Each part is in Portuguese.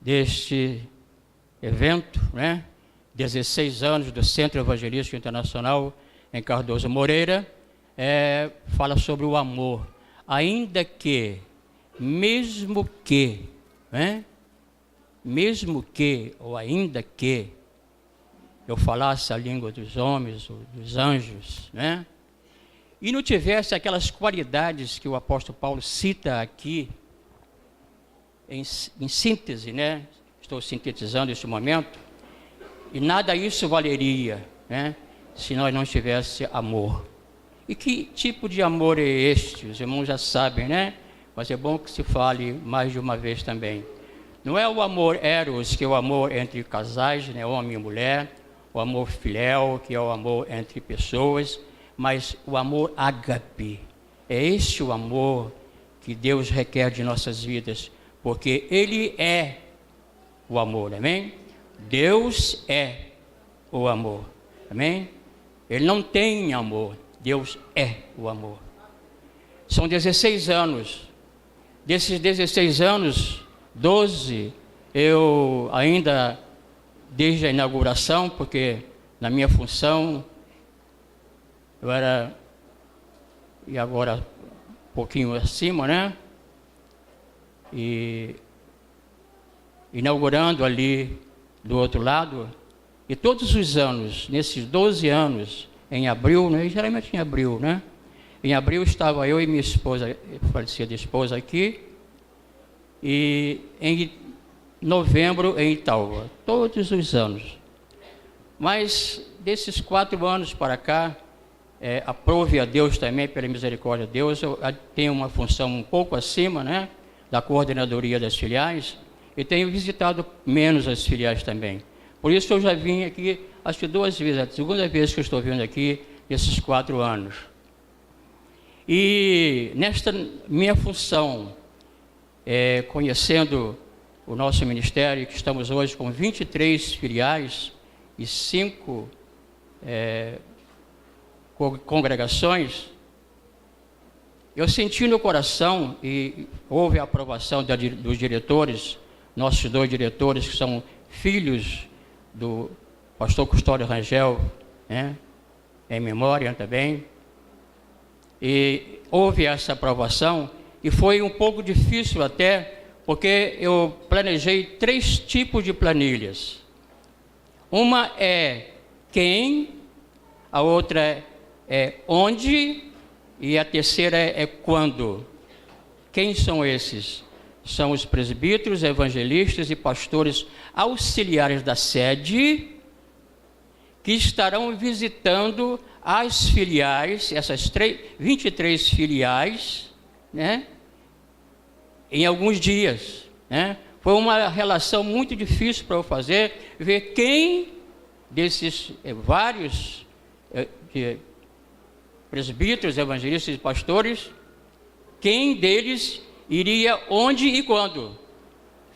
deste evento, né? 16 anos do Centro Evangelístico Internacional em Cardoso Moreira, fala sobre o amor. Ainda que, mesmo que, né? Mesmo que, ou ainda que, eu falasse a língua dos homens, ou dos anjos, né? E não tivesse aquelas qualidades que o apóstolo Paulo cita aqui, em síntese, né? Estou sintetizando este momento, e nada isso valeria, né? Se nós não tivéssemos amor. E que tipo de amor é este? Os irmãos já sabem, né? Mas é bom que se fale mais de uma vez também. Não é o amor eros, que é o amor entre casais, né? Homem e mulher, o amor filéu, que é o amor entre pessoas, mas o amor ágape. É este o amor que Deus requer de nossas vidas, porque Ele é o amor, amém? Deus é o amor, amém? Ele não tem amor, Deus é o amor. São 16 anos. Desses 16 anos, 12, eu ainda, desde a inauguração, porque na minha função, eu era, e agora um pouquinho acima, né? E inaugurando ali do outro lado, e todos os anos, nesses 12 anos, em abril, né? Geralmente em abril, né? Em abril estava eu e minha esposa, falecida esposa aqui, e em novembro em Itaúba, todos os anos. Mas desses 4 anos para cá, aprove a Deus também, pela misericórdia de Deus, eu tenho uma função um pouco acima, né? Da coordenadoria das filiais, e tenho visitado menos as filiais também. Por isso eu já vim aqui, acho que 2 vezes, a segunda vez que eu estou vindo aqui, nesses 4 anos. E nesta minha função, conhecendo o nosso ministério, que estamos hoje com 23 filiais e 5 congregações, eu senti no coração, e houve a aprovação dos diretores, nossos 2 diretores, que são filhos do pastor Custódio Rangel, né? Em memória também, e houve essa aprovação, e foi um pouco difícil até, porque eu planejei 3 tipos de planilhas. Uma é quem, a outra é onde, e a terceira é quando. Quem são esses? São os presbíteros, evangelistas e pastores auxiliares da sede, que estarão visitando as filiais, essas 23 filiais, né? Em alguns dias, né? Foi uma relação muito difícil para eu fazer, ver quem desses vários presbíteros, evangelistas e pastores, quem deles iria onde e quando.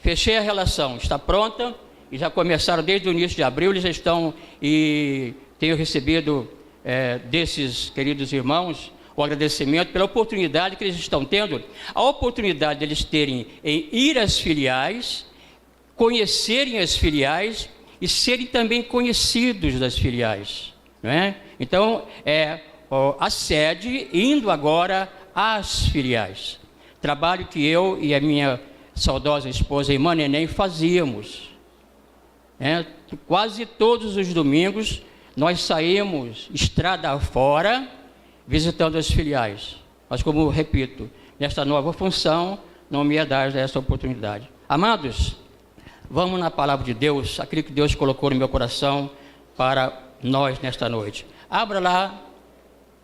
Fechei a relação, está pronta, e já começaram desde o início de abril, eles estão, e tenho recebido desses queridos irmãos o agradecimento pela oportunidade que eles estão tendo, a oportunidade deles terem em ir às filiais, conhecerem as filiais e serem também conhecidos das filiais, não é? Então, a sede indo agora às filiais. Trabalho que eu e a minha saudosa esposa, irmã Neném, fazíamos. Quase todos os domingos, nós saímos estrada fora, visitando as filiais. Mas, como repito, nesta nova função, não me é dada essa oportunidade. Amados, vamos na palavra de Deus, aquilo que Deus colocou no meu coração para nós nesta noite. Abra lá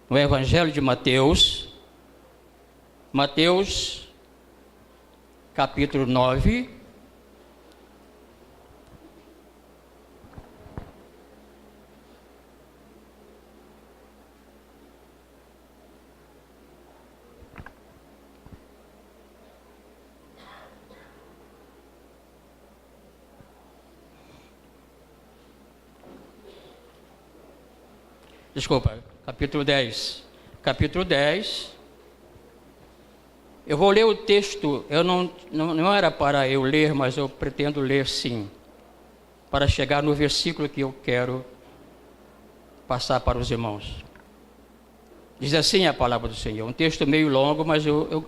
no Evangelho de Mateus, Mateus, capítulo 9. Desculpa, capítulo 10. Capítulo 10. Eu vou ler o texto, não era para eu ler, mas eu pretendo ler sim, para chegar no versículo que eu quero passar para os irmãos. Diz assim a palavra do Senhor, um texto meio longo, mas eu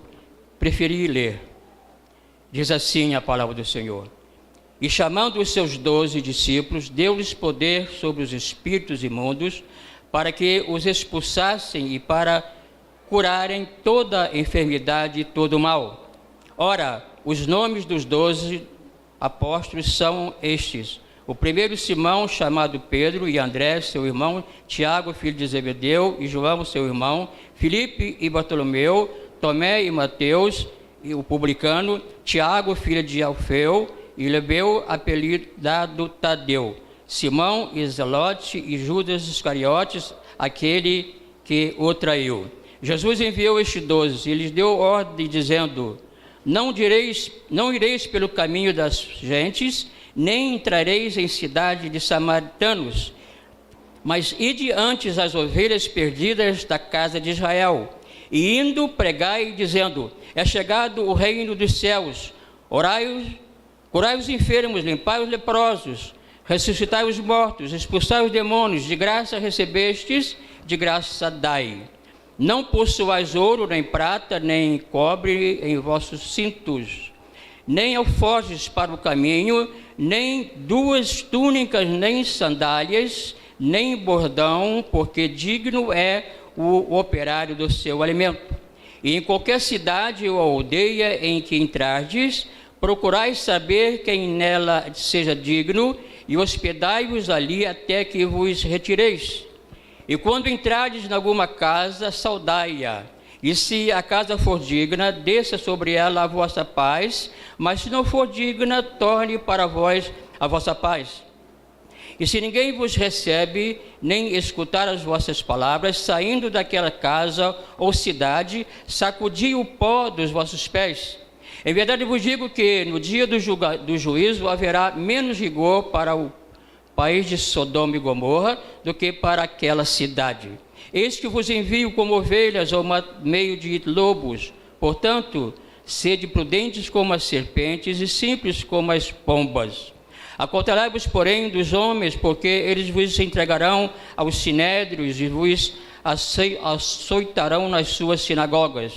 preferi ler. Diz assim a palavra do Senhor: e chamando os seus 12 discípulos, deu-lhes poder sobre os espíritos imundos, para que os expulsassem e para curarem toda enfermidade e todo mal. Ora, os nomes dos 12 apóstolos são estes: o primeiro Simão, chamado Pedro, e André, seu irmão, Tiago, filho de Zebedeu, e João, seu irmão, Filipe e Bartolomeu, Tomé e Mateus, e o publicano, Tiago, filho de Alfeu, e Lebeu, apelidado Tadeu, Simão e Zelote, e Judas Iscariotes, aquele que o traiu. Jesus enviou estes 12 e lhes deu ordem, dizendo: não ireis pelo caminho das gentes, nem entrareis em cidade de samaritanos, mas ide antes as ovelhas perdidas da casa de Israel. E indo, pregai, dizendo: é chegado o reino dos céus. Curai os enfermos, limpai os leprosos, ressuscitai os mortos, expulsai os demônios. De graça recebestes, de graça dai. Não possuais ouro, nem prata, nem cobre em vossos cintos, nem alforjes para o caminho, nem 2 túnicas, nem sandálias, nem bordão, porque digno é o operário do seu alimento. E em qualquer cidade ou aldeia em que entrardes, procurai saber quem nela seja digno, e hospedai-vos ali até que vos retireis. E quando entrardes em alguma casa, saudai-a. E se a casa for digna, desça sobre ela a vossa paz, mas se não for digna, torne para vós a vossa paz. E se ninguém vos recebe, nem escutar as vossas palavras, saindo daquela casa ou cidade, sacudi o pó dos vossos pés. Em verdade vos digo que no dia do juízo haverá menos rigor para o país de Sodoma e Gomorra do que para aquela cidade. Eis que vos envio como ovelhas ao meio de lobos. Portanto, sede prudentes como as serpentes e simples como as pombas. Acautelai-vos, porém, dos homens, porque eles vos entregarão aos sinédrios e vos açoitarão nas suas sinagogas.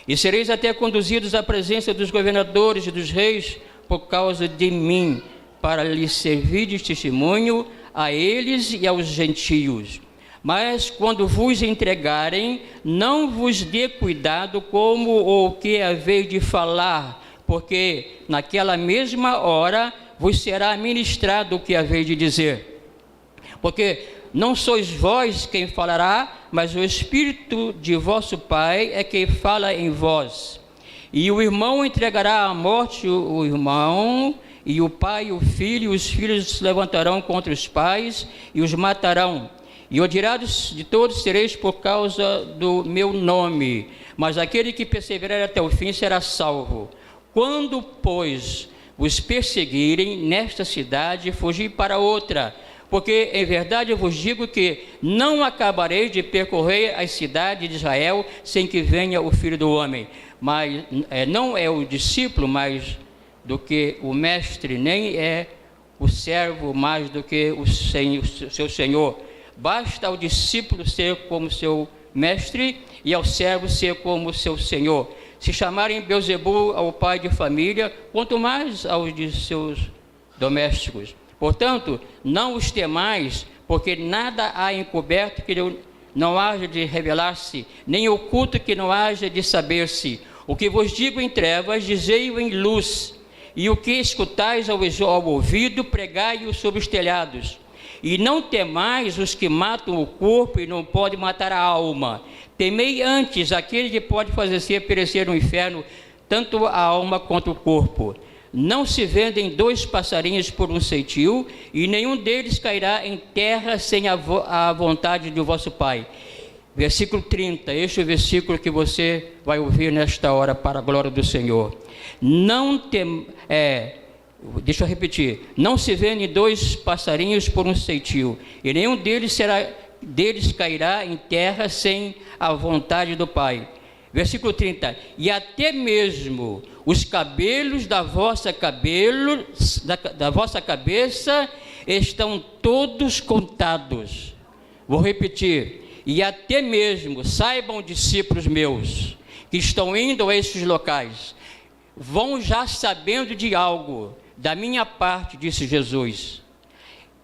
E sereis até conduzidos à presença dos governadores e dos reis por causa de mim, para lhes servir de testemunho a eles e aos gentios. Mas quando vos entregarem, não vos dê cuidado como ou o que haveis de falar, porque naquela mesma hora vos será ministrado o que haveis de dizer. Porque não sois vós quem falará, mas o Espírito de vosso Pai é quem fala em vós. E o irmão entregará à morte o irmão, e o pai o filho, e os filhos se levantarão contra os pais e os matarão. E odiados de todos sereis por causa do meu nome, mas aquele que perseverar até o fim será salvo. Quando, pois, vos perseguirem nesta cidade, fugi para outra, porque em verdade eu vos digo que não acabareis de percorrer as cidades de Israel sem que venha o Filho do Homem. Mas não é o discípulo mais do que o mestre, nem é o servo mais do que o seu senhor. Basta ao discípulo ser como seu mestre e ao servo ser como seu senhor. Se chamarem Beelzebul ao pai de família, quanto mais aos de seus domésticos. Portanto, não os temais, porque nada há encoberto que não haja de revelar-se, nem oculto que não haja de saber-se. O que vos digo em trevas, dizei-o em luz, e o que escutais ao ouvido, pregai-o sobre os telhados. E não temais os que matam o corpo e não podem matar a alma. Temei antes aquele que pode fazer perecer no inferno, tanto a alma quanto o corpo. Não se vendem 2 passarinhos por um ceitil, e nenhum deles cairá em terra sem a vontade do vosso Pai. Versículo 30, este é o versículo que você vai ouvir nesta hora para a glória do Senhor. Deixa eu repetir. Não se vendem 2 passarinhos por um ceitil, e nenhum deles cairá em terra sem a vontade do Pai. Versículo 30. E até mesmo os cabelos da vossa cabeça estão todos contados. Vou repetir. E até mesmo, saibam, discípulos meus, que estão indo a esses locais, vão já sabendo de algo da minha parte, disse Jesus,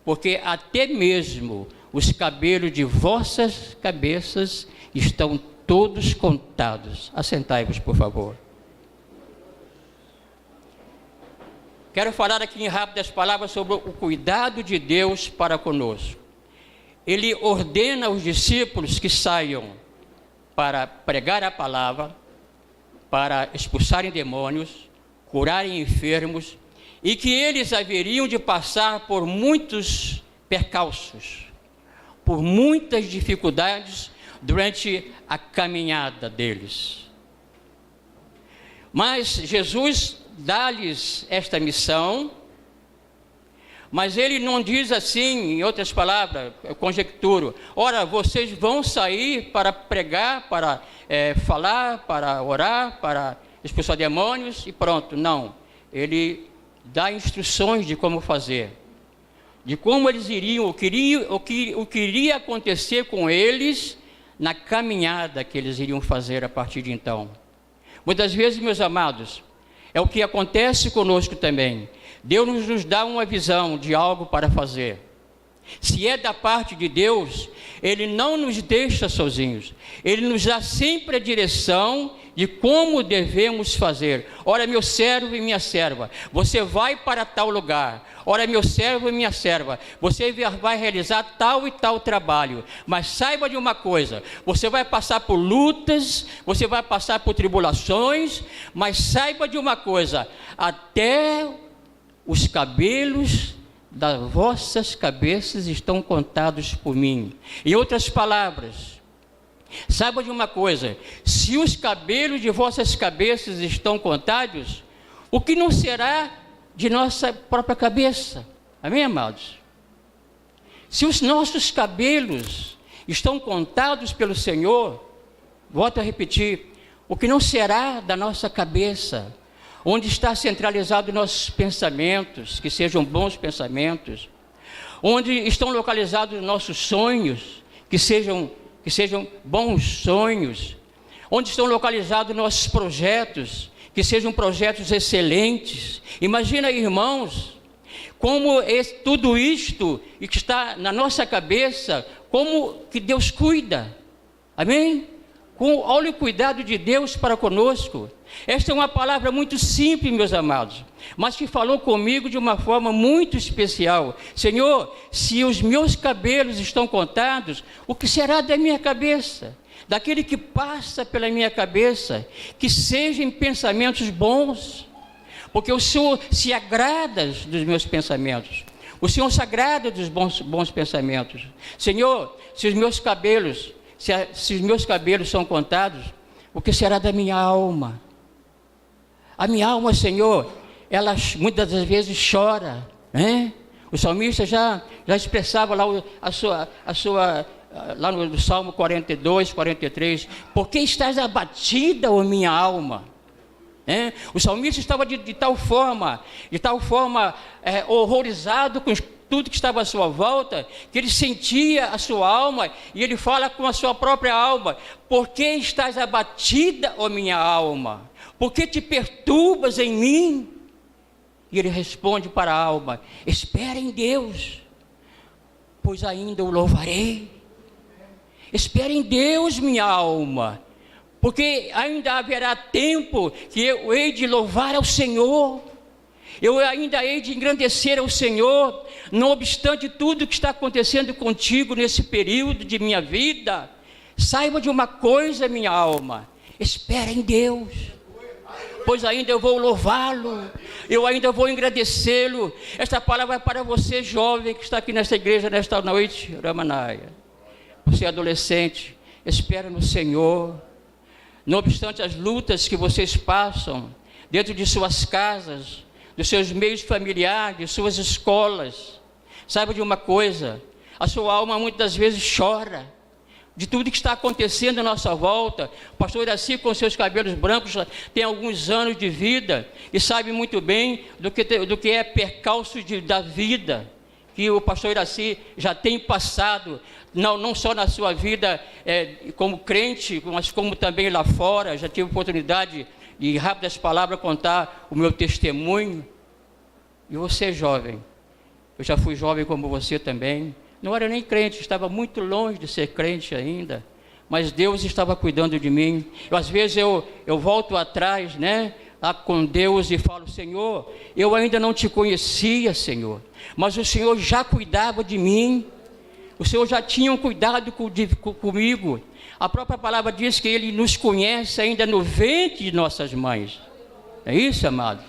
porque até mesmo os cabelos de vossas cabeças estão todos contados. Assentai-vos, por favor. Quero falar aqui em rápidas palavras sobre o cuidado de Deus para conosco. Ele ordena aos discípulos que saiam para pregar a palavra, para expulsarem demônios, curarem enfermos, e que eles haveriam de passar por muitos percalços, por muitas dificuldades durante a caminhada deles. Mas Jesus dá-lhes esta missão, mas ele não diz assim, em outras palavras, eu conjecturo, ora, vocês vão sair para pregar, para falar, para orar, para expulsar demônios e pronto. Não, ele dá instruções de como fazer, de como eles iriam, o que iria acontecer com eles na caminhada que eles iriam fazer a partir de então. Muitas vezes, meus amados, é o que acontece conosco também. Deus nos dá uma visão de algo para fazer. Se é da parte de Deus, Ele não nos deixa sozinhos. Ele nos dá sempre a direção de como devemos fazer. Ora, meu servo e minha serva, você vai para tal lugar. Ora, meu servo e minha serva, você vai realizar tal e tal trabalho. Mas saiba de uma coisa, você vai passar por lutas, você vai passar por tribulações, mas saiba de uma coisa, até os cabelos das vossas cabeças estão contados por mim. Em outras palavras, saiba de uma coisa, se os cabelos de vossas cabeças estão contados, o que não será de nossa própria cabeça? Amém, amados? Se os nossos cabelos estão contados pelo Senhor, volto a repetir, o que não será da nossa cabeça? Onde está centralizado nossos pensamentos, que sejam bons pensamentos, onde estão localizados nossos sonhos, que sejam bons sonhos, onde estão localizados nossos projetos, que sejam projetos excelentes. Imagina, irmãos, como tudo isto que está na nossa cabeça, como que Deus cuida, amém? Olha o cuidado de Deus para conosco. Esta é uma palavra muito simples, meus amados, mas que falou comigo de uma forma muito especial. Senhor, se os meus cabelos estão contados, o que será da minha cabeça? Daquele que passa pela minha cabeça, que sejam pensamentos bons, porque o Senhor se agrada dos meus pensamentos, o Senhor se agrada dos bons pensamentos. Senhor, se os meus cabelos são contados, o que será da minha alma? A minha alma, Senhor, ela muitas das vezes chora, né? O salmista já expressava lá lá no Salmo 42, 43, por que estás abatida, ó minha alma? O salmista estava de tal forma horrorizado com tudo que estava à sua volta, que ele sentia a sua alma, e ele fala com a sua própria alma, por que estás abatida, ó minha alma? Por que te perturbas em mim? E ele responde para a alma, espera em Deus, pois ainda o louvarei. Espera em Deus, minha alma, porque ainda haverá tempo que eu hei de louvar ao Senhor, eu ainda hei de engrandecer ao Senhor, não obstante tudo que está acontecendo contigo nesse período de minha vida. Saiba de uma coisa, minha alma, espera em Deus, pois ainda eu vou louvá-lo, eu ainda vou agradecê-lo. Esta palavra é para você, jovem, que está aqui nesta igreja, nesta noite, Ramanaya. Você adolescente, espera no Senhor. Não obstante as lutas que vocês passam, dentro de suas casas, dos seus meios familiares, de suas escolas, saiba de uma coisa, a sua alma muitas vezes chora, de tudo que está acontecendo à nossa volta. O pastor Iraci, com seus cabelos brancos, tem alguns anos de vida e sabe muito bem do que é percalço da vida, que o pastor Iraci já tem passado, não só na sua vida como crente, mas como também lá fora. Já tive oportunidade de, em rápidas palavras, contar o meu testemunho. E você, jovem, eu já fui jovem como você também, não era nem crente, estava muito longe de ser crente ainda, mas Deus estava cuidando de mim. Às vezes eu volto atrás, né, lá com Deus e falo: Senhor, eu ainda não te conhecia, Senhor, mas o Senhor já cuidava de mim, o Senhor já tinha um cuidado comigo. A própria palavra diz que Ele nos conhece ainda no ventre de nossas mães. É isso, amados?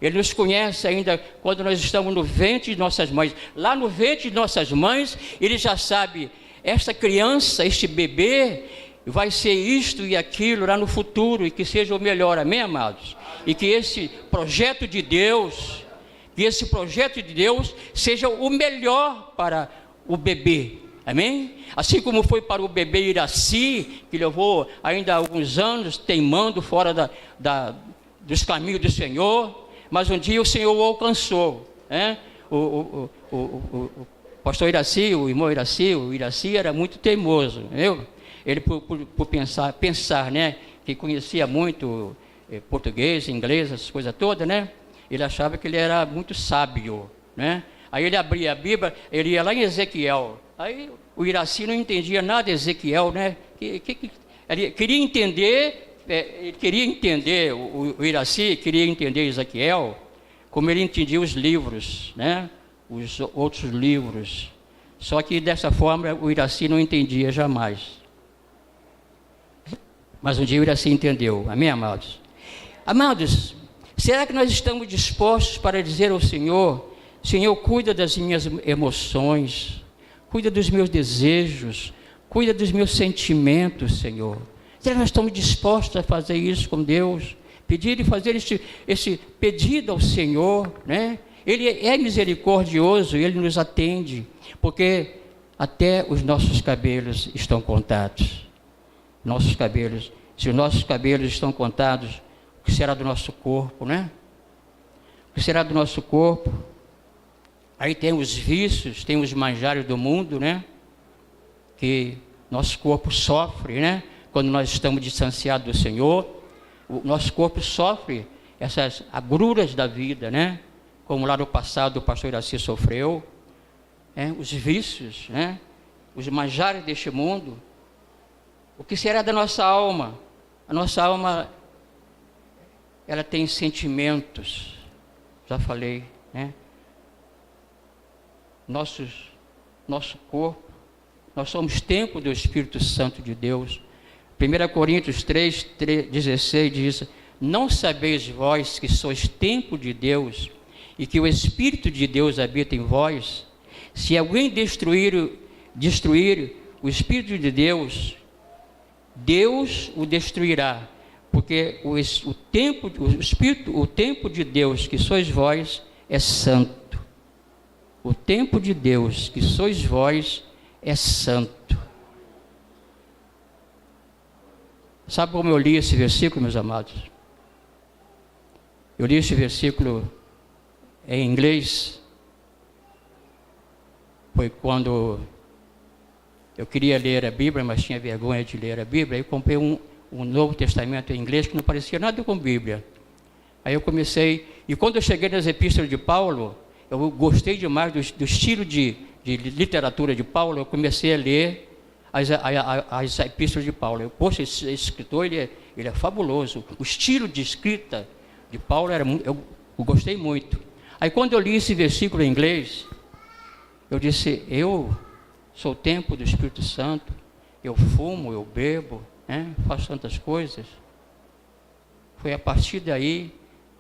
Ele nos conhece ainda quando nós estamos no ventre de nossas mães. Lá no ventre de nossas mães, Ele já sabe: esta criança, este bebê, vai ser isto e aquilo lá no futuro, e que seja o melhor, amém, amados? E que esse projeto de Deus, seja o melhor para o bebê, amém? Assim como foi para o bebê Iraci, que levou ainda alguns anos teimando fora dos caminhos do Senhor, mas um dia o Senhor o alcançou, né? O pastor Iraci, o irmão Iraci, o Iraci era muito teimoso, viu? Ele por pensar, né, que conhecia muito português, inglês, essas coisas todas, né? Ele achava que ele era muito sábio, né? Aí ele abria a Bíblia, ele ia lá em Ezequiel. Aí o Iraci não entendia nada de Ezequiel, né? Ele queria entender. O Iraci queria entender Ezequiel como ele entendia os livros, né? Os outros livros. Só que dessa forma o Iraci não entendia jamais. Mas um dia o Iraci entendeu, amém, amados? Amados, será que nós estamos dispostos para dizer ao Senhor: Senhor, cuida das minhas emoções, cuida dos meus desejos, cuida dos meus sentimentos, Senhor? Será que nós estamos dispostos a fazer isso com Deus? Pedir e fazer esse pedido ao Senhor, né? Ele é misericordioso, Ele nos atende, porque até os nossos cabelos estão contados. Nossos cabelos, se os nossos cabelos estão contados, o que será do nosso corpo, né? O que será do nosso corpo? Aí tem os vícios, tem os manjares do mundo, né? Que nosso corpo sofre, né? Quando nós estamos distanciados do Senhor, o nosso corpo sofre essas agruras da vida, né? Como lá no passado o pastor Iraci sofreu, os vícios, né? Os manjares deste mundo. O que será da nossa alma? A nossa alma, ela tem sentimentos, já falei, né? Nosso corpo, nós somos templo do Espírito Santo de Deus. 1 Coríntios 3:16 diz: não sabeis vós que sois templo de Deus e que o Espírito de Deus habita em vós? Se alguém destruir o Espírito de Deus, Deus o destruirá, porque o templo de Deus que sois vós é santo. O templo de Deus que sois vós é santo. Sabe como eu li esse versículo, meus amados? Eu li esse versículo em inglês. Foi quando eu queria ler a Bíblia, mas tinha vergonha de ler a Bíblia. Aí eu comprei um Novo Testamento em inglês que não parecia nada com Bíblia. Aí eu comecei, e quando eu cheguei nas epístolas de Paulo, eu gostei demais do estilo de literatura de Paulo. Eu comecei a ler as epístolas de Paulo. Poxa, esse escritor, ele é fabuloso. O estilo de escrita de Paulo eu gostei muito. Aí quando eu li esse versículo em inglês, eu disse: eu sou o templo do Espírito Santo, eu fumo, eu bebo, né? Faço tantas coisas. Foi a partir daí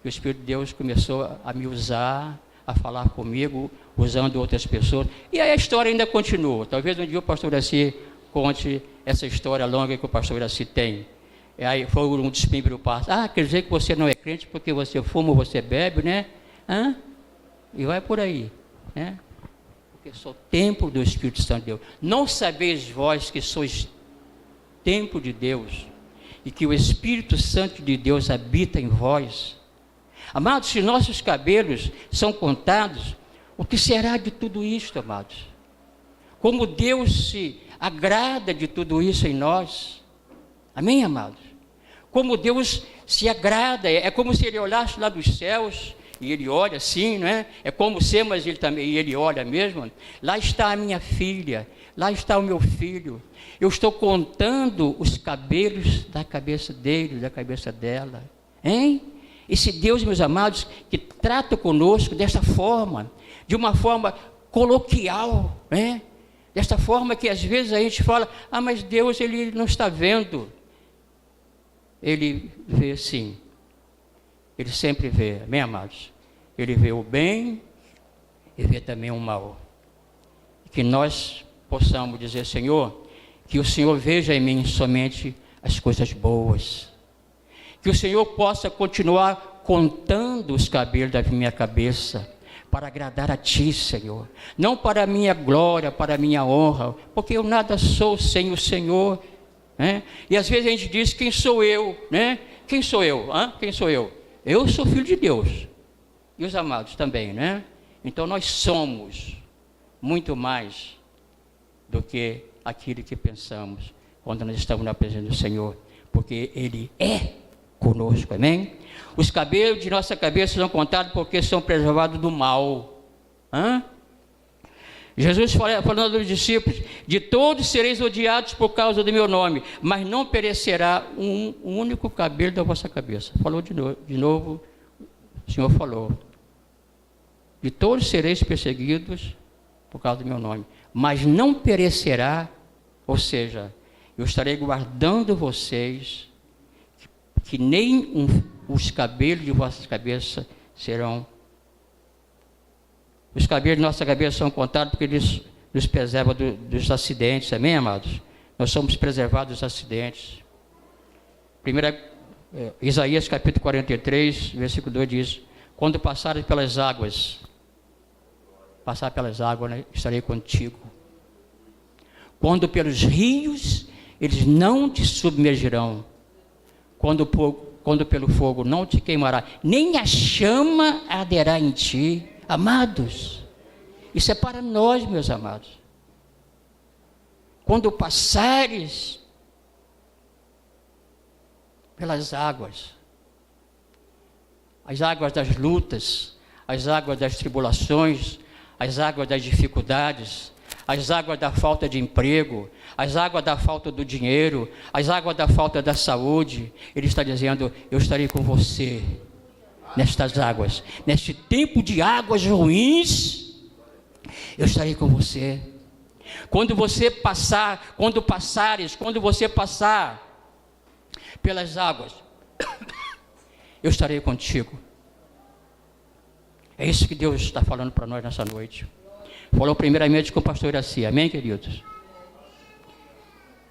que o Espírito de Deus começou a me usar, a falar comigo, usando outras pessoas. E aí a história ainda continua. Talvez um dia o pastor Iraci conte essa história longa que o pastor Iraci tem. E aí foi um dos primeiros passos. Quer dizer que você não é crente porque você fuma, você bebe, né? E vai por aí, né? porque sou templo do Espírito Santo de Deus. Não sabeis vós que sois templo de Deus e que o Espírito Santo de Deus habita em vós? Amados, se nossos cabelos são contados, o que será de tudo isto, amados? Como Deus se agrada de tudo isso em nós? Amém, amados? Como Deus se agrada, é como se Ele olhasse lá dos céus, e Ele olha assim, não é? É como ser, mas Ele olha mesmo. Lá está a minha filha, lá está o meu filho. Eu estou contando os cabelos da cabeça dele, da cabeça dela. Hein? Esse Deus, meus amados, que trata conosco dessa forma, de uma forma coloquial, né? Desta forma que às vezes a gente fala, mas Deus, Ele não está vendo. Ele vê sim. Ele sempre vê, amém, amados? Ele vê o bem e vê também o mal. Que nós possamos dizer, Senhor, que o Senhor veja em mim somente as coisas boas. Que o Senhor possa continuar contando os cabelos da minha cabeça, para agradar a Ti, Senhor. Não para a minha glória, para a minha honra, porque eu nada sou sem o Senhor. Né? E às vezes a gente diz, quem sou eu? Né? Quem sou eu? Quem sou eu? Eu sou filho de Deus. E os amados também, né? Então nós somos muito mais do que aquilo que pensamos quando nós estamos na presença do Senhor, porque Ele é conosco, amém? Os cabelos de nossa cabeça são contados porque são preservados do mal. Jesus falando aos discípulos, de todos sereis odiados por causa do meu nome, mas não perecerá um único cabelo da vossa cabeça. Falou de novo, o Senhor falou, de todos sereis perseguidos por causa do meu nome, mas não perecerá, ou seja, eu estarei guardando vocês, que nem os cabelos de vossas cabeças serão. Os cabelos de nossa cabeça são contados porque eles nos preservam dos acidentes, amém, amados? Nós somos preservados dos acidentes. Isaías capítulo 43, versículo 2 diz, quando passares pelas águas, né, estarei contigo. Quando pelos rios, eles não te submergirão. Quando pelo fogo não te queimará, nem a chama arderá em ti. Amados, isso é para nós, meus amados. Quando passares pelas águas, as águas das lutas, as águas das tribulações, as águas das dificuldades, as águas da falta de emprego, as águas da falta do dinheiro, as águas da falta da saúde, Ele está dizendo, eu estarei com você nestas águas, neste tempo de águas ruins, eu estarei com você. Quando você passar pelas águas, eu estarei contigo. É isso que Deus está falando para nós nessa noite. Falou primeiramente com o pastor Iraci, amém, queridos?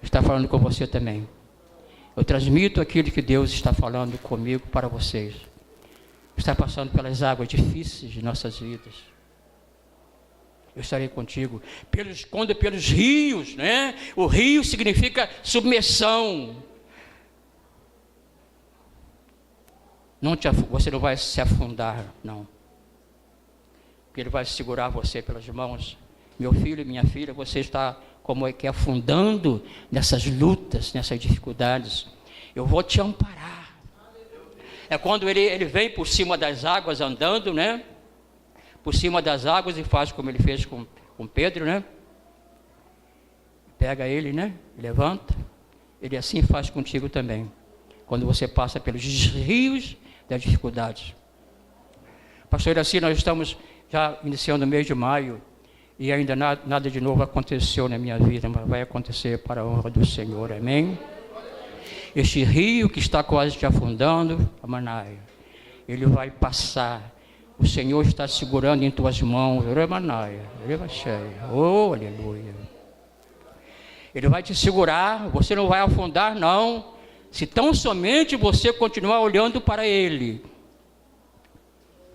Está falando com você também. Eu transmito aquilo que Deus está falando comigo para vocês. Está passando pelas águas difíceis de nossas vidas. Eu estarei contigo. Quando pelos rios, né? O rio significa submersão. Você não vai se afundar, não. Porque Ele vai segurar você pelas mãos. Meu filho e minha filha, você está como é que afundando nessas lutas, nessas dificuldades. Eu vou te amparar. É quando ele vem por cima das águas andando, né? Por cima das águas e faz como Ele fez com Pedro, né? Pega ele, né? Levanta. Ele assim faz contigo também. Quando você passa pelos rios das dificuldades. Pastor Iraci, nós estamos já iniciando o mês de maio e ainda nada de novo aconteceu na minha vida, mas vai acontecer para a honra do Senhor, amém? Este rio que está quase te afundando, Amanaia, ele vai passar. O Senhor está segurando em tuas mãos, Amanaia, oh, aleluia. Ele vai te segurar, você não vai afundar, não, se tão somente você continuar olhando para Ele,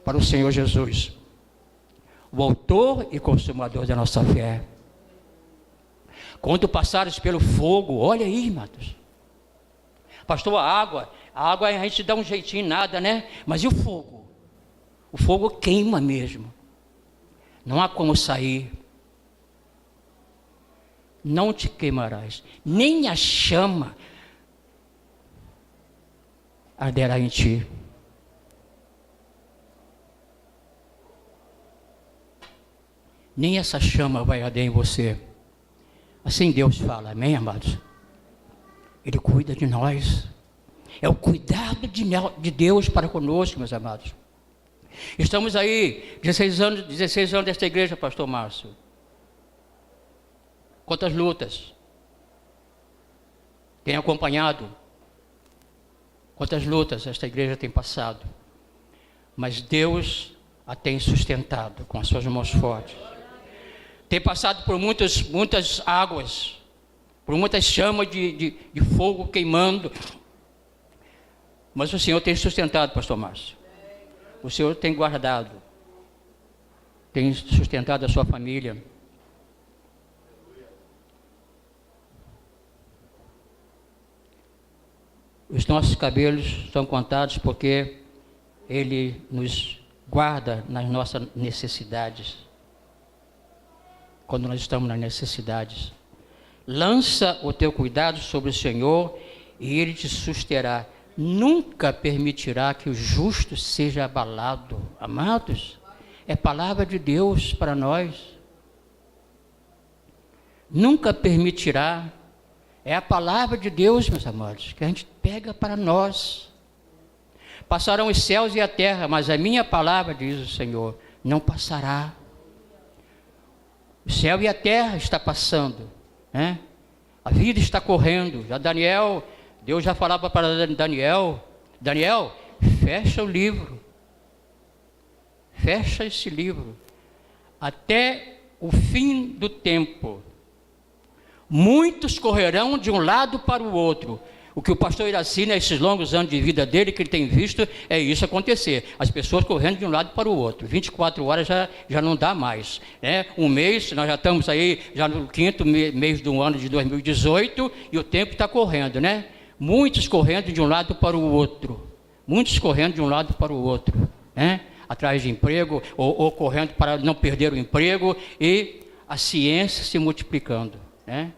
para o Senhor Jesus. o autor e consumador da nossa fé. Quando passares pelo fogo, olha aí, irmãos. Pastor, a água a gente dá um jeitinho, nada, né? Mas e o fogo? O fogo queima mesmo. Não há como sair. Não te queimarás, nem a chama arderá em ti. Nem essa chama vai arder em você. Assim Deus fala, amém, amados? Ele cuida de nós. É o cuidado de Deus para conosco, meus amados. Estamos aí, 16 anos desta igreja, pastor Márcio. Quantas lutas tem acompanhado? Quantas lutas esta igreja tem passado? Mas Deus a tem sustentado com as suas mãos fortes. Tem passado por muitas águas, por muitas chamas de fogo queimando. Mas o Senhor tem sustentado, pastor Márcio. O Senhor tem guardado, tem sustentado a sua família. Os nossos cabelos são contados porque Ele nos guarda nas nossas necessidades. Quando nós estamos nas necessidades. Lança o teu cuidado sobre o Senhor e Ele te susterá. Nunca permitirá que o justo seja abalado. Amados, é palavra de Deus para nós. Nunca permitirá. É a palavra de Deus, meus amados, que a gente pega para nós. Passarão os céus e a terra, mas a minha palavra, diz o Senhor, não passará. O céu e a terra está passando, né? A vida está correndo. Já Daniel, Deus já falava para Daniel, fecha o livro. Fecha esse livro. Até o fim do tempo. Muitos correrão de um lado para o outro. O que o pastor Iraci, nesses longos anos de vida dele, que ele tem visto, é isso acontecer. As pessoas correndo de um lado para o outro. 24 horas já não dá mais, né? Um mês, nós já estamos aí, já no 5º mês do ano de 2018, e o tempo está correndo, né? Muitos correndo de um lado para o outro. Muitos correndo de um lado para o outro, né? Atrás de emprego, ou correndo para não perder o emprego, e a ciência se multiplicando, né?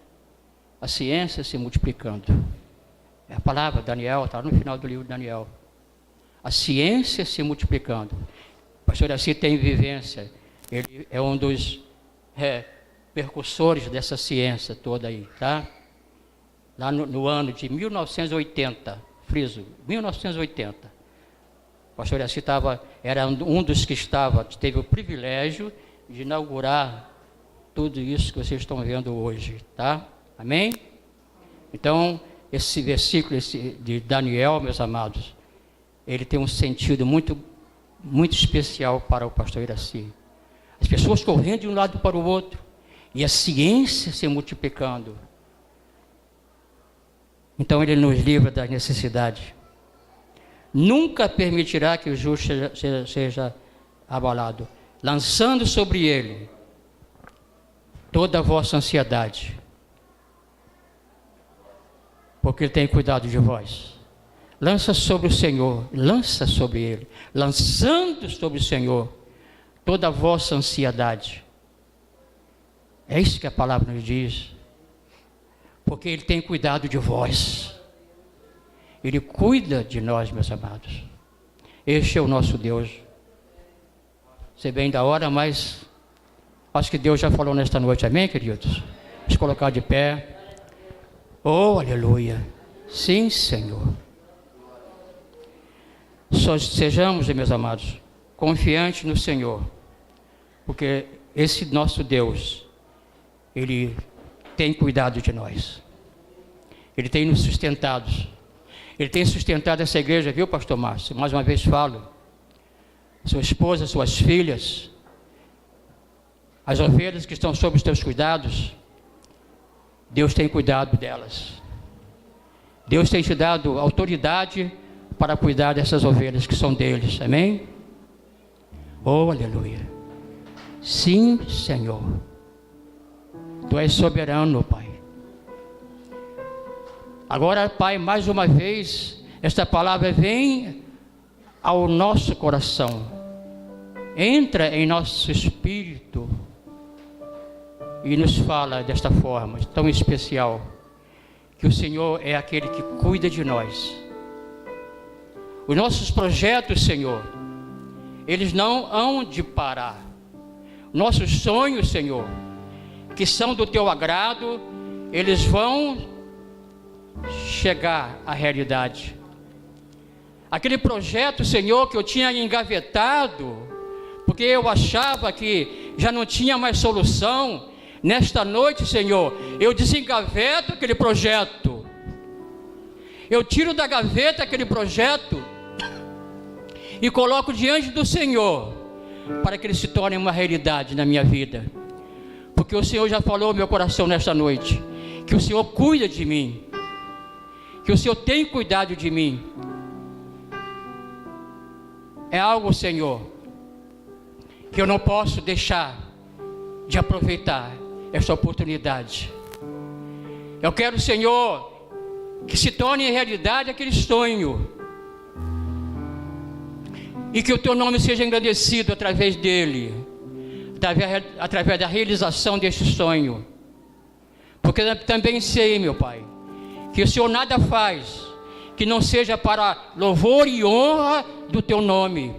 A ciência se multiplicando. É a palavra, Daniel, está no final do livro de Daniel. A ciência se multiplicando. O pastor Assi tem vivência. Ele é um dos percursores dessa ciência toda aí, tá? Lá no ano de 1980, friso, 1980. O pastor Assi era um dos que teve o privilégio de inaugurar tudo isso que vocês estão vendo hoje, tá? Amém? Então, esse versículo de Daniel, meus amados, ele tem um sentido muito, muito especial para o pastor Iraci. As pessoas correndo de um lado para o outro, e a ciência se multiplicando. Então ele nos livra da necessidade. Nunca permitirá que o justo seja abalado, lançando sobre ele toda a vossa ansiedade, porque Ele tem cuidado de vós. Lança sobre o Senhor, lança sobre Ele, lançando sobre o Senhor toda a vossa ansiedade. É isso que a palavra nos diz. Porque Ele tem cuidado de vós. Ele cuida de nós, meus amados. Este é o nosso Deus. Sei bem da hora, mas acho que Deus já falou nesta noite, amém, queridos? Vamos colocar de pé. Oh, aleluia. Sim, Senhor. Sejamos, meus amados, confiantes no Senhor, porque esse nosso Deus, Ele tem cuidado de nós. Ele tem nos sustentado. Ele tem sustentado essa igreja, viu, pastor Márcio? Mais uma vez falo. Sua esposa, suas filhas, as ovelhas que estão sob os teus cuidados, Deus tem cuidado delas. Deus tem te dado autoridade para cuidar dessas ovelhas que são deles. Amém? Oh, aleluia. Sim, Senhor. Tu és soberano, Pai. Agora, Pai, mais uma vez, esta palavra vem ao nosso coração, entra em nosso espírito e nos fala desta forma tão especial, que o Senhor é aquele que cuida de nós. Os nossos projetos, Senhor, eles não hão de parar. Nossos sonhos, Senhor, que são do Teu agrado, eles vão chegar à realidade. Aquele projeto, Senhor, que eu tinha engavetado, porque eu achava que já não tinha mais solução, nesta noite, Senhor, eu desengaveto aquele projeto. Eu tiro da gaveta aquele projeto e coloco diante do Senhor, para que ele se torne uma realidade na minha vida. Porque o Senhor já falou ao meu coração nesta noite, que o Senhor cuida de mim, que o Senhor tem cuidado de mim. É algo, Senhor, que eu não posso deixar de aproveitar esta oportunidade. Eu quero, Senhor, que se torne realidade aquele sonho, e que o Teu nome seja engrandecido através dele, através da realização deste sonho. Porque eu também sei, meu Pai, que o Senhor nada faz que não seja para louvor e honra do Teu nome.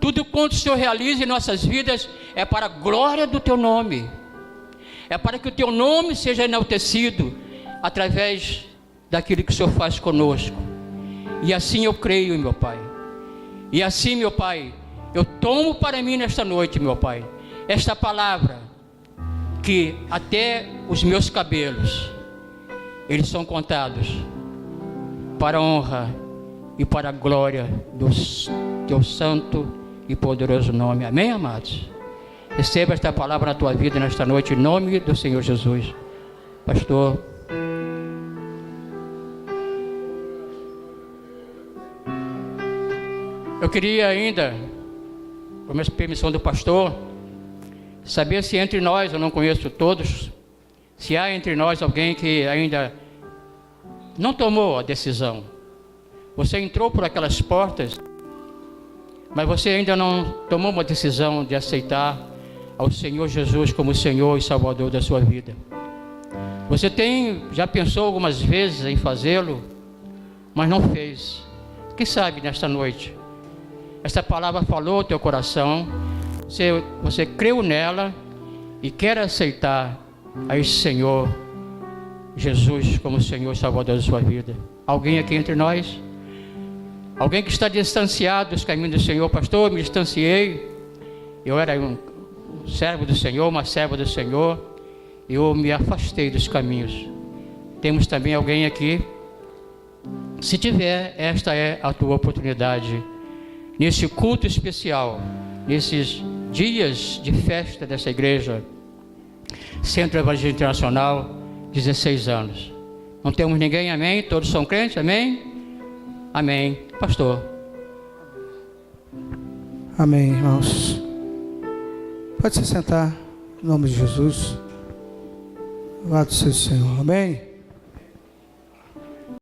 Tudo quanto o Senhor realiza em nossas vidas é para a glória do Teu nome. É para que o Teu nome seja enaltecido através daquilo que o Senhor faz conosco. E assim eu creio, meu Pai. E assim, meu Pai, eu tomo para mim nesta noite, meu Pai, esta palavra, que até os meus cabelos, eles são contados para a honra e para a glória do Teu santo e poderoso nome. Amém, amados? Receba esta palavra na tua vida nesta noite, em nome do Senhor Jesus. Pastor. Eu queria ainda, com a permissão do pastor, saber se entre nós, eu não conheço todos, se há entre nós alguém que ainda não tomou a decisão. Você entrou por aquelas portas, mas você ainda não tomou uma decisão de aceitar ao Senhor Jesus como Senhor e Salvador da sua vida. Você já pensou algumas vezes em fazê-lo, mas não fez. Quem sabe nesta noite, esta palavra falou ao teu coração, você creu nela e quer aceitar a esse Senhor Jesus como Senhor e Salvador da sua vida. Alguém aqui entre nós? Alguém que está distanciado dos caminhos do Senhor? Pastor, me distanciei, eu era um servo do Senhor, uma serva do Senhor, eu me afastei dos caminhos. Temos também alguém aqui? Se tiver, esta é a tua oportunidade. Nesse culto especial, nesses dias de festa dessa igreja, Centro Evangélico Internacional, 16 anos. Não temos ninguém, amém? Todos são crentes, amém? Amém. Pastor. Amém, irmãos. Pode se sentar, em nome de Jesus. Louvado seja o Senhor, amém?